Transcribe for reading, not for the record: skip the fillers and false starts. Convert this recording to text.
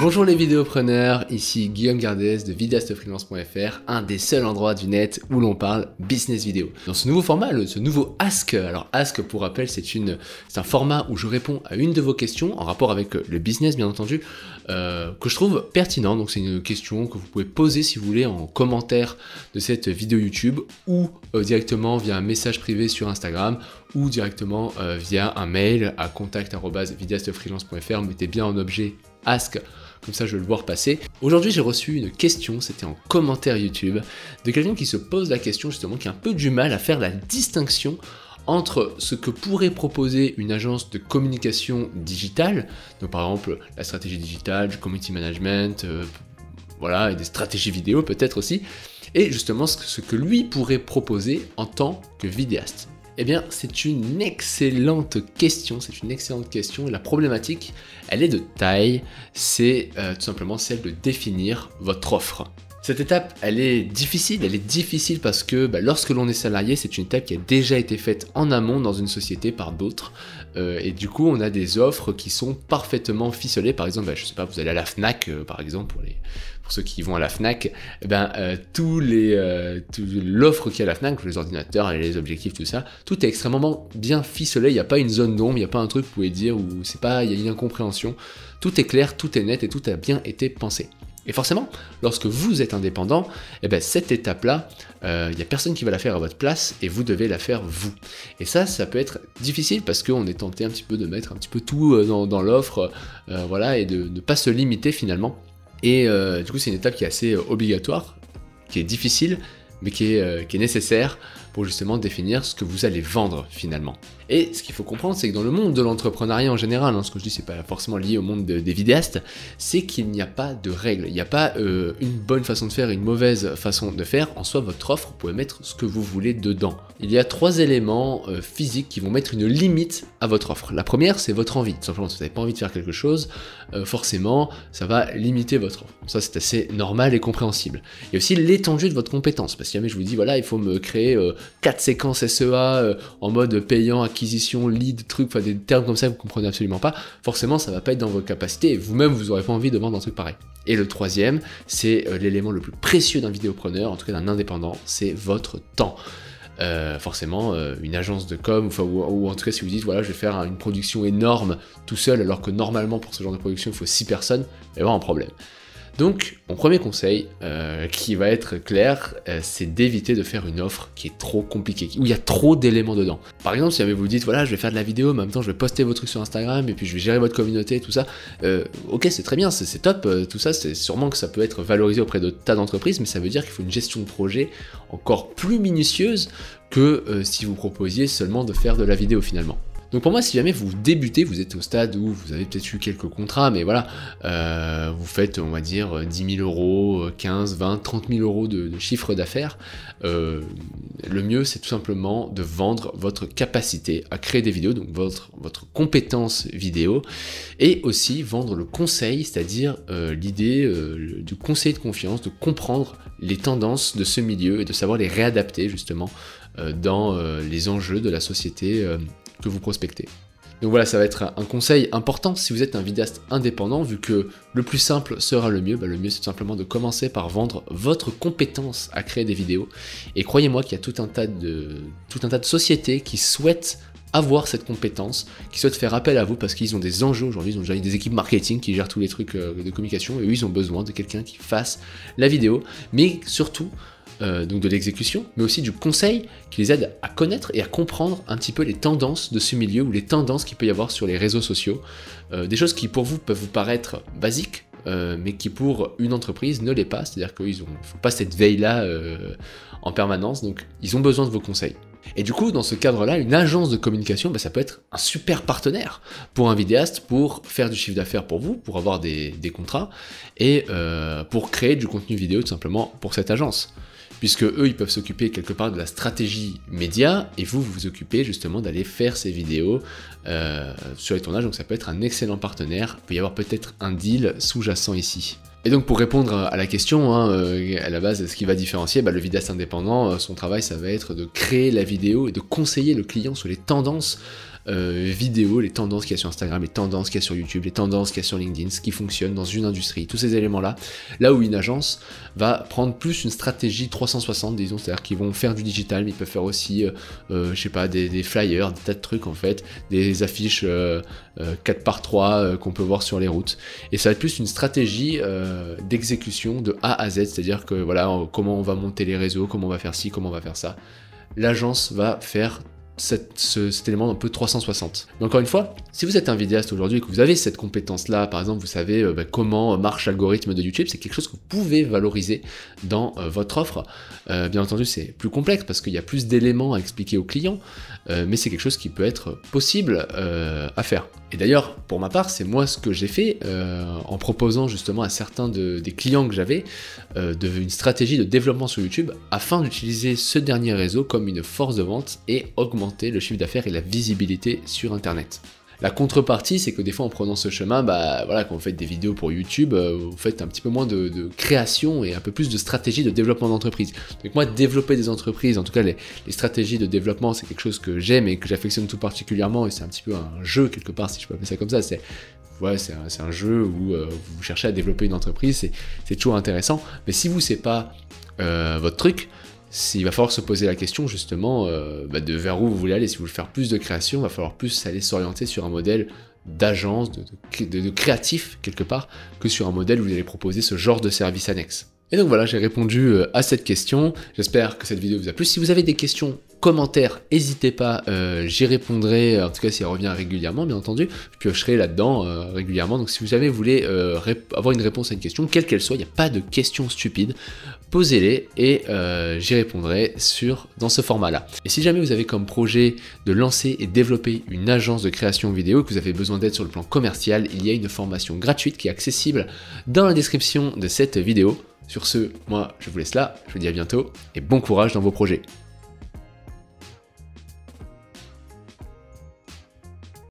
Bonjour les vidéopreneurs, ici Guillaume Gardès de vidéastefreelance.fr, un des seuls endroits du net où l'on parle business vidéo. Dans ce nouveau format, ce nouveau Ask, alors Ask pour rappel c'est un format où je réponds à une de vos questions en rapport avec le business bien entendu, que je trouve pertinent. Donc c'est une question que vous pouvez poser si vous voulez en commentaire de cette vidéo YouTube ou directement via un message privé sur Instagram ou directement via un mail à contact@vidéastefreelance.fr. Mettez bien en objet Ask, comme ça je vais le voir passer. Aujourd'hui j'ai reçu une question, c'était en commentaire YouTube, de quelqu'un qui se pose la question justement, qui a un peu du mal à faire la distinction entre ce que pourrait proposer une agence de communication digitale, donc par exemple la stratégie digitale, du community management, voilà, et des stratégies vidéo peut-être aussi, et justement ce que lui pourrait proposer en tant que vidéaste. Eh bien, c'est une excellente question, et la problématique, elle est de taille, c'est tout simplement celle de définir votre offre. Cette étape, elle est difficile parce que lorsque l'on est salarié, c'est une étape qui a déjà été faite en amont dans une société par d'autres, et du coup, on a des offres qui sont parfaitement ficelées. Par exemple, je sais pas, vous allez à la Fnac, par exemple, pour ceux qui vont à la Fnac, l'offre qu'il y a à la Fnac, les ordinateurs, les objectifs, tout ça, tout est extrêmement bien ficelé. Il n'y a pas une zone d'ombre, il n'y a pas un truc, vous pouvez dire, où il y a une incompréhension. Tout est clair, tout est net et tout a bien été pensé. Et forcément, lorsque vous êtes indépendant, cette étape-là, il n'y a personne qui va la faire à votre place et vous devez la faire vous. Et ça peut être difficile parce qu'on est tenté un petit peu de mettre un petit peu tout dans l'offre, voilà, et de ne pas se limiter finalement. Et du coup, c'est une étape qui est assez obligatoire, qui est difficile, mais qui est nécessaire pour justement définir ce que vous allez vendre finalement. Et ce qu'il faut comprendre, c'est que dans le monde de l'entrepreneuriat en général, ce que je dis, c'est pas forcément lié au monde des vidéastes, c'est qu'il n'y a pas de règles, il n'y a pas une bonne façon de faire et une mauvaise façon de faire. En soi, votre offre, vous pouvez mettre ce que vous voulez dedans. Il y a 3 éléments physiques qui vont mettre une limite à votre offre. La première, c'est votre envie. Tout simplement, si vous n'avez pas envie de faire quelque chose, forcément, ça va limiter votre offre. Ça, c'est assez normal et compréhensible. Il y a aussi l'étendue de votre compétence. Parce que si jamais je vous dis, voilà, il faut me créer 4 séquences SEA en mode payant, acquisition, lead, truc, enfin des termes comme ça que vous comprenez absolument pas, forcément ça va pas être dans vos capacités et vous-même vous n'aurez pas envie de vendre un truc pareil. Et le troisième, c'est l'élément le plus précieux d'un vidéopreneur, en tout cas d'un indépendant, c'est votre temps. Forcément une agence de com, ou en tout cas si vous dites voilà je vais faire une production énorme tout seul alors que normalement pour ce genre de production il faut 6 personnes, il va y avoir un problème. Donc, mon premier conseil, qui va être clair, c'est d'éviter de faire une offre qui est trop compliquée, où il y a trop d'éléments dedans. Par exemple, si jamais vous dites, voilà, je vais faire de la vidéo, mais en même temps, je vais poster vos trucs sur Instagram, et puis je vais gérer votre communauté, tout ça, ok, c'est très bien, c'est top, tout ça, c'est sûrement que ça peut être valorisé auprès de tas d'entreprises, mais ça veut dire qu'il faut une gestion de projet encore plus minutieuse que si vous proposiez seulement de faire de la vidéo finalement. Donc pour moi, si jamais vous débutez, vous êtes au stade où vous avez peut-être eu quelques contrats, mais voilà, vous faites, on va dire, 10 000 euros, 15, 20, 30 000 euros de chiffre d'affaires, le mieux, c'est tout simplement de vendre votre capacité à créer des vidéos, donc votre compétence vidéo, et aussi vendre le conseil, c'est-à-dire l'idée du conseil de confiance, de comprendre les tendances de ce milieu et de savoir les réadapter justement dans les enjeux de la société que vous prospectez. Donc voilà, ça va être un conseil important si vous êtes un vidéaste indépendant, vu que le plus simple sera le mieux. Le mieux c'est tout simplement de commencer par vendre votre compétence à créer des vidéos. Et croyez-moi qu'il y a tout un tas de sociétés qui souhaitent avoir cette compétence, qui souhaitent faire appel à vous parce qu'ils ont des enjeux aujourd'hui, ils ont déjà des équipes marketing qui gèrent tous les trucs de communication, et eux ils ont besoin de quelqu'un qui fasse la vidéo, mais surtout donc de l'exécution, mais aussi du conseil qui les aide à connaître et à comprendre un petit peu les tendances de ce milieu ou les tendances qu'il peut y avoir sur les réseaux sociaux, des choses qui pour vous peuvent vous paraître basiques, mais qui pour une entreprise ne l'est pas, c'est-à-dire qu'ils ne font pas cette veille-là en permanence, donc ils ont besoin de vos conseils. Et du coup, dans ce cadre-là, une agence de communication, ça peut être un super partenaire pour un vidéaste, pour faire du chiffre d'affaires pour vous, pour avoir des contrats, et pour créer du contenu vidéo tout simplement pour cette agence. Puisque eux, ils peuvent s'occuper quelque part de la stratégie média, et vous vous occupez justement d'aller faire ces vidéos sur les tournages, donc ça peut être un excellent partenaire, il peut y avoir peut-être un deal sous-jacent ici. Et donc pour répondre à la question, à la base, ce qui va différencier, le vidéaste indépendant, son travail ça va être de créer la vidéo et de conseiller le client sur les tendances vidéo, les tendances qu'il y a sur Instagram, les tendances qu'il y a sur YouTube, les tendances qu'il y a sur LinkedIn, ce qui fonctionne dans une industrie, tous ces éléments-là, là où une agence va prendre plus une stratégie 360, disons, c'est-à-dire qu'ils vont faire du digital, mais ils peuvent faire aussi, je sais pas, des flyers, des tas de trucs en fait, des affiches 4x3 qu'on peut voir sur les routes. Et ça va être plus une stratégie d'exécution de A à Z, c'est-à-dire que voilà, comment on va monter les réseaux, comment on va faire ci, comment on va faire ça. L'agence va faire cet élément un peu 360. Mais encore une fois, si vous êtes un vidéaste aujourd'hui et que vous avez cette compétence-là, par exemple, vous savez comment marche l'algorithme de YouTube, c'est quelque chose que vous pouvez valoriser dans votre offre. Bien entendu, c'est plus complexe parce qu'il y a plus d'éléments à expliquer aux clients, mais c'est quelque chose qui peut être possible à faire. Et d'ailleurs, pour ma part, c'est moi ce que j'ai fait en proposant justement à certains des clients que j'avais une stratégie de développement sur YouTube afin d'utiliser ce dernier réseau comme une force de vente et augmenter le chiffre d'affaires et la visibilité sur Internet. La contrepartie, c'est que des fois en prenant ce chemin, voilà, quand vous faites des vidéos pour YouTube, vous faites un petit peu moins de création et un peu plus de stratégie de développement d'entreprise. Donc moi, développer des entreprises, en tout cas les stratégies de développement, c'est quelque chose que j'aime et que j'affectionne tout particulièrement, et c'est un petit peu un jeu quelque part, si je peux appeler ça comme ça. C'est un jeu où vous cherchez à développer une entreprise, c'est toujours intéressant. Mais si vous, c'est pas votre truc, il va falloir se poser la question justement de vers où vous voulez aller. Si vous voulez faire plus de création, il va falloir plus aller s'orienter sur un modèle d'agence, de créatif quelque part, que sur un modèle où vous allez proposer ce genre de service annexe. Et donc voilà, j'ai répondu à cette question. J'espère que cette vidéo vous a plu. Si vous avez des questions, commentaires, n'hésitez pas, j'y répondrai, en tout cas si elle revient régulièrement, bien entendu, je piocherai là-dedans régulièrement. Donc si vous jamais voulez avoir une réponse à une question, quelle qu'elle soit, il n'y a pas de questions stupides, posez-les et j'y répondrai dans ce format-là. Et si jamais vous avez comme projet de lancer et développer une agence de création vidéo et que vous avez besoin d'aide sur le plan commercial, il y a une formation gratuite qui est accessible dans la description de cette vidéo. Sur ce, moi je vous laisse là, je vous dis à bientôt et bon courage dans vos projets.